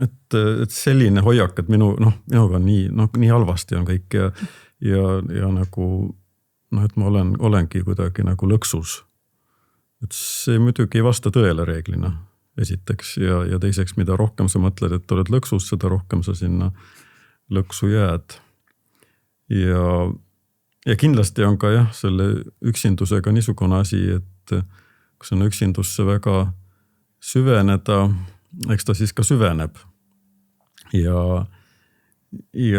et selline hoiak, et minuga on nii halvasti on kõik ja nagu, et ma olengi kuidagi nagu lõksus. Et see muidugi ei vasta tõele reeglina, esiteks, ja teiseks, mida rohkem sa mõtled, et oled lõksus, seda rohkem sa sinna lõksu jääd. Ja kindlasti on ka selle üksindusega niisugune asi, et kui sa on üksindusse väga süveneda, eks ta siis ka süveneb. Ja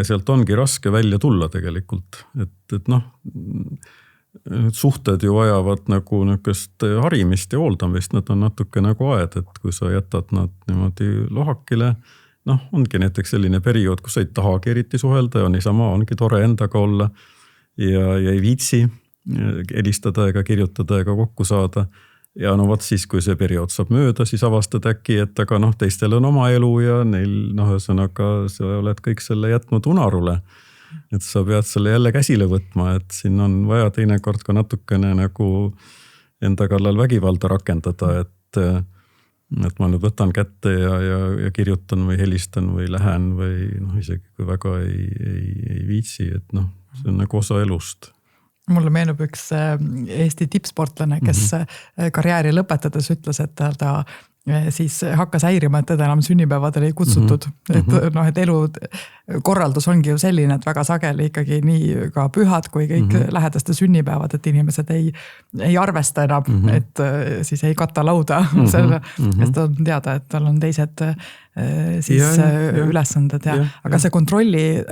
sealt ongi raske välja tulla tegelikult, et suhted ju vajavad nagu nükest harimist ja hooldamist, nad on natuke nagu aed, et kui sa jätad nad niimoodi lohakile, ongi näiteks selline periood, kus sa ei tahagi eriti suhelda ja niisama ongi tore endaga olla ja ei viitsi helistada ega kirjutada ega kokku saada. Ja võt siis, kui see periood saab mööda, siis avastad äkki, et aga teistel on oma elu ja neil ühesõnaga sa oled kõik selle jätnud unarule. Et sa pead selle jälle käsile võtma, et siin on vaja teinekord ka natukene nagu enda kallal vägivalda rakendada, et ma nüüd võtan kätte ja kirjutan või helistan või lähen või isegi kui väga ei viitsi, et see on nagu osa elust. Mulle meenub üks Eesti tippsportlane, kes karjääri lõpetades ütles, et ta siis hakkas häirima, et teda enam sünnipäevadele ei kutsutud. Et elu korraldus ongi ju selline, et väga sageli ikkagi nii ka pühad kui kõik lähedaste sünnipäevad, et inimesed ei arvesta enam, et siis ei kata lauda selle, sest on teada, et tal on teised siis ülesanded aga see kontrolli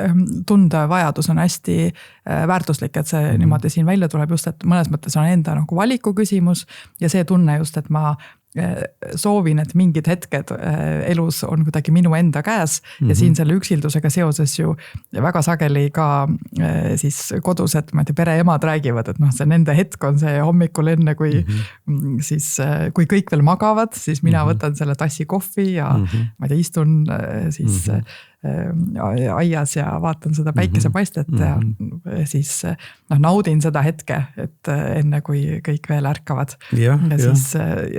tunde vajadus on hästi väärtuslik, et see niimoodi siin välja tuleb just, et mõnes mõttes on enda nagu valiku küsimus ja see tunne just, et ma soovin, et mingid hetked elus on kuidagi minu enda käes ja siin selle üksildusega seoses ju väga sageli ka siis kodused, ma ei tea, pereemad räägivad, et see nende hetk on see hommikul enne, kui siis, kui kõik veel magavad, siis mina võtan selle tassi kohvi ja ma ei tea, istun siis aias ja vaatan seda päikesepaistet ja siis naudin seda hetke, et enne kui kõik veel ärkavad. Ja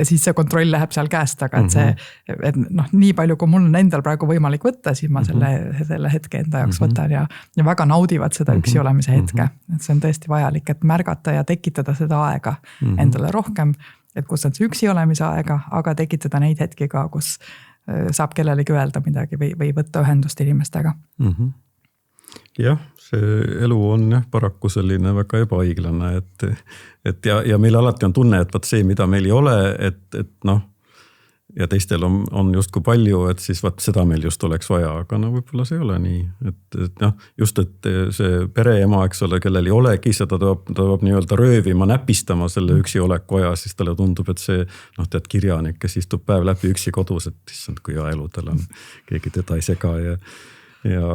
siis see kontroll läheb seal käest, aga et see, et nii palju, kui mul on endal praegu võimalik võtta, siis ma selle hetke enda jaoks võtan ja väga naudivad seda üksi olemise hetke. Et see on tõesti vajalik, et märgata ja tekitada seda aega endale rohkem, et kus on see üksi olemise aega, aga tekitada neid hetki ka, kus saab kellelegi öelda midagi või võtta ühendust inimestega. Jah, see elu on paraku selline väga ebaõiglane, et ja meil alati on tunne, et see, mida meil ei ole, et ja teistel on justkui palju, et siis seda meil just oleks vaja, aga võib-olla see ei ole nii. Et just, et see pereema, eks ole, kellel ei olegi, seda tuleb nii-öelda röövima, näpistama selle üksi oleku aja, siis talle tundub, et see tead kirjanik, kes istub päev läbi üksi kodus, et issand, kui hea elu tal on, keegi teda ei sega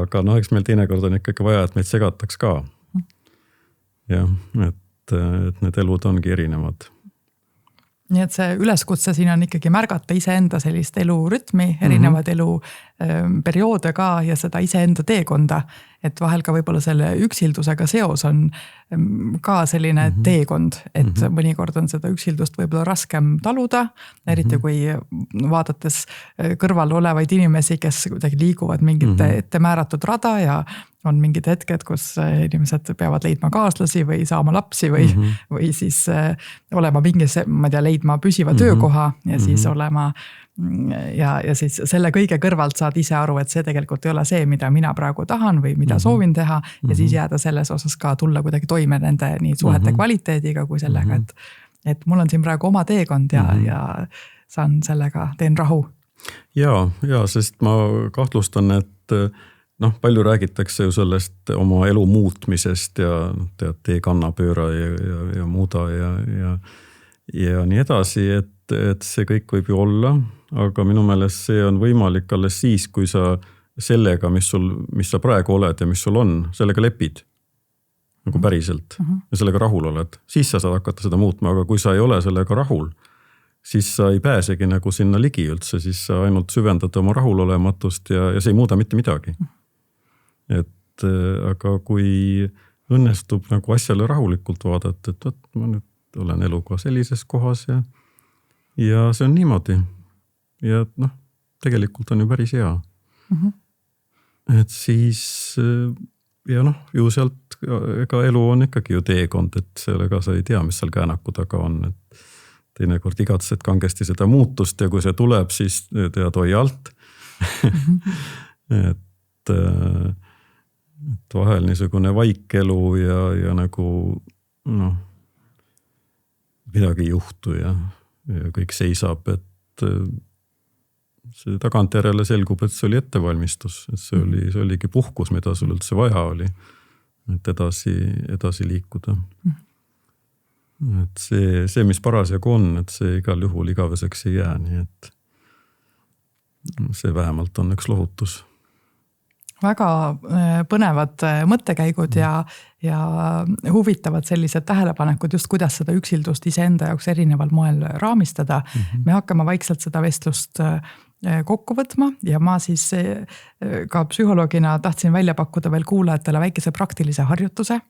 aga eks meil teinekord on ikkagi vaja, et meid segataks ka. Jah, et need elud ongi erinevad. Nii et see üleskutse siin on ikkagi märgata iseenda sellist elurütmi, erinevad eluperioode ka ja seda iseenda teekonda. Et vahel ka võib-olla selle üksildusega seos on ka selline teekond, et mõnikord on seda üksildust võib-olla raskem taluda, eriti kui vaadates kõrval olevaid inimesi, kes kuidagi liiguvad mingit ette määratud rada ja on mingid hetked, kus inimesed peavad leidma kaaslasi või saama lapsi või siis olema mingis, ma tea, leidma püsiva töökoha ja siis olema ja siis selle kõige kõrvalt saad ise aru, et see tegelikult ei ole see, mida mina praegu tahan või mida soovin teha ja siis jääda selles osas ka tulla kuidagi toime nende nii suhete kvaliteediga kui sellega, et mul on siin praegu oma teekond ja saan sellega, teen rahu. Ja, sest ma kahtlustan, et palju räägitakse ju sellest oma elu muutmisest ja tead, tee kannapööra ja muuda ja nii edasi, et see kõik võib ju olla, aga minu meelest see on võimalik alles siis, kui sa sellega, mis sa praegu oled ja mis sul on, sellega lepid nagu päriselt ja sellega rahul oled. Siis sa saad hakata seda muutma, aga kui sa ei ole sellega rahul, siis sa ei pääsegi nagu sinna ligi üldse, siis sa ainult süvendad oma rahulolematust ja see ei muuda mitte midagi. Et aga kui õnnestub nagu asjale rahulikult vaadata, et ma nüüd olen eluga sellises kohas ja see on niimoodi. Ja tegelikult on ju päris hea. Et siis ja ju sealt ega elu on ikkagi ju teekond, et sellega sa ei tea, mis seal käänaku taga on, et teinekord igatsed kangesti seda muutust ja kui see tuleb, siis tead hoi alt. et vahel niisugune vaikelu ja nagu midagi ei juhtu ja kõik seisab, et see tagantjärele selgub, et see oli ettevalmistus, et see oligi puhkus, mida sul üldse vaja oli, et edasi liikuda. Et see, mis parasjagu on, et see igal juhul igaveseks ei jää, nii et see vähemalt on üks lohutus. Väga põnevad mõttekäigud ja huvitavad sellised tähelepanekud just kuidas seda üksildust iseenda jaoks erineval moel raamistada. Me hakkame vaikselt seda vestlust kokku võtma ja ma siis ka psühholoogina tahtsin välja pakkuda veel kuulajatele väikese praktilise harjutuse.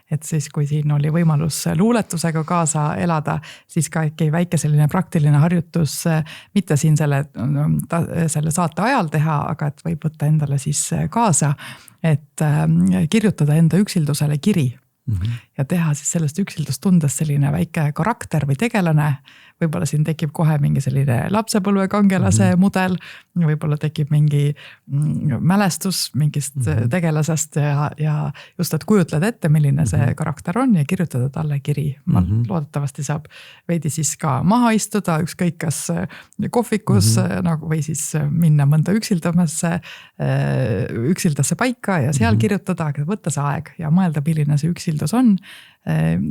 Et siis kui siin oli võimalus luuletusega kaasa elada, siis ka äkki väike selline praktiline harjutus mitte siin selle saate ajal teha, aga et võib võtta endale siis kaasa, et kirjutada enda üksildusele kiri ja teha siis sellest üksildust tundes selline väike karakter või tegelane. Võib-olla siin tekib kohe mingi selline lapsepõlve kangelase mudel, võib-olla tekib mingi mälestus mingist tegelasest ja just, et kujutled ette, milline see karakter on ja kirjutada talle kiri. Loodetavasti saab veidi siis ka maha istuda, ükskõik kas kohvikus või siis minna mõnda üksildasse paika ja seal kirjutada, aga võtta see aeg ja mõelda, milline see üksildus on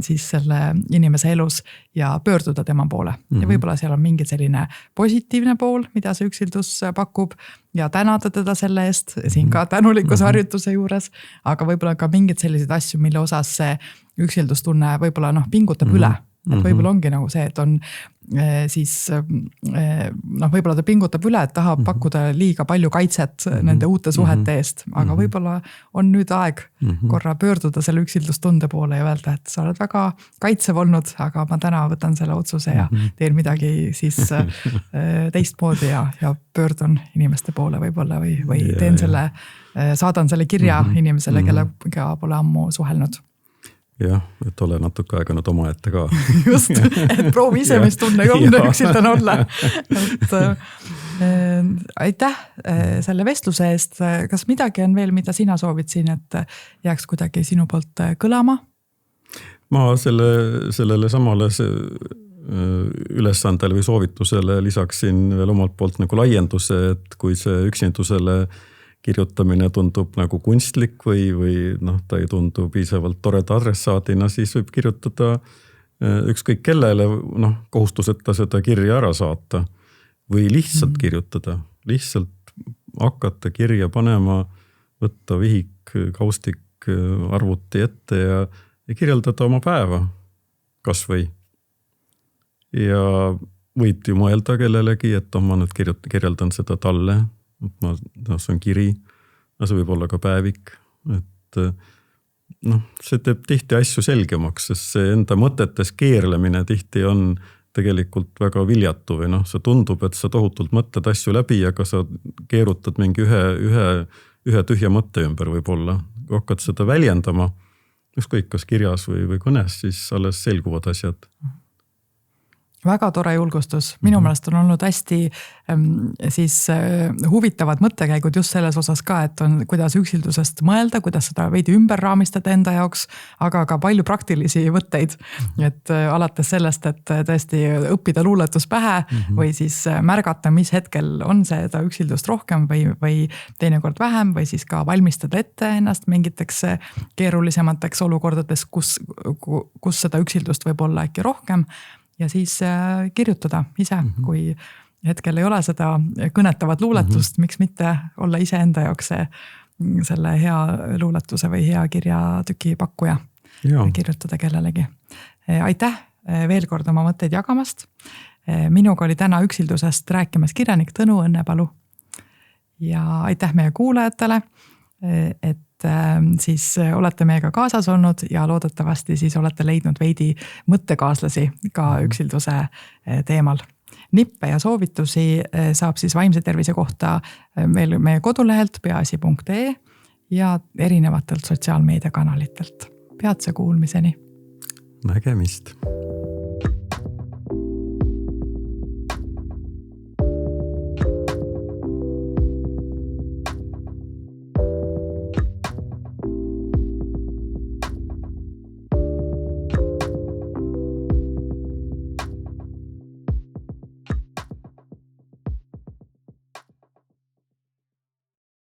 siis selle inimese elus ja pöörduda tema poole. Ja võib-olla seal on mingi selline positiivne pool, mida see üksildus pakub ja tänada teda selle eest, siin ka tänulikkuse harjutuse juures, aga võib-olla ka mingid sellised asju, mille osas see üksildustunne võib-olla pingutab üle. et võib-olla ongi nagu see, et on siis võib-olla ta pingutab üle, et tahab pakkuda liiga palju kaitset nende uute suhete eest, aga võib-olla on nüüd aeg korra pöörduda selle üksildustunde poole ja öelda, et sa oled väga kaitsev olnud, aga ma täna võtan selle otsuse ja teen midagi siis teistmoodi ja pöördun inimeste poole võib-olla või teen selle, saadan selle kirja inimesele, kellega pole ammu suhelnud. Jah, et ole natuke aega nüüd omaette ka. Just, et proovi ise, mis tunne on üksildan olla. Aitäh selle vestluse eest. Kas midagi on veel, mida sina soovid siin, et jääks kuidagi sinu poolt kõlama? Ma sellele samale ülesandele või soovitusele lisaksin veel omalt poolt nagu laienduse, et kui see üksindusele kirjutamine tundub nagu kunstlik või ta ei tundu piisavalt toreda adressaadina, siis võib kirjutada ükskõik kellele, kohustuseta seda kirja ära saata või lihtsalt kirjutada, lihtsalt hakata kirja panema, võtta vihik, kaustik, arvuti ette ja kirjeldada oma päeva kas või. Ja võid ju mõelda kellelegi, et ma nüüd kirjeldan seda talle, see on kiri, see võib olla ka päevik, et see teeb tihti asju selgemaks, sest see enda mõtetes keerlemine tihti on tegelikult väga viljatu või see tundub, et sa tohutult mõtled asju läbi, aga sa keerutad mingi ühe tühja mõtte ümber võib-olla. Kui hakkad seda väljendama, ükskõik kas kirjas või kõnes, siis alles selguvad asjad. Väga tore julgustus. Minu meelest on olnud hästi siis huvitavad mõttekäigud just selles osas ka, et on kuidas üksildusest mõelda, kuidas seda veidi ümber raamistada enda jaoks, aga ka palju praktilisi võtteid. Et alates sellest, et tõesti õppida luuletus pähe või siis märgata, mis hetkel on seda üksildust rohkem või teinekord vähem või siis ka valmistada ette ennast mingiteks keerulisemateks olukordades, kus seda üksildust võib olla äkki rohkem. Ja siis kirjutada ise, kui hetkel ei ole seda kõnetavat luuletust, miks mitte olla ise enda jaoks selle hea luuletuse või hea kirjatüki pakkuja kirjutada kellelegi. Aitäh veel kord oma mõtteid jagamast. Minuga oli täna üksildusest rääkimas kirjanik Tõnu Õnnepalu. Ja aitäh meie kuulajatele, et siis olete meiega kaasas olnud ja loodetavasti siis olete leidnud veidi mõttekaaslasi ka üksilduse teemal. Nippe ja soovitusi saab siis vaimse tervise kohta veel meie kodulehelt peaasi.ee ja erinevatelt sotsiaalmeediakanalitelt. Peatse kuulmiseni. Nägemist.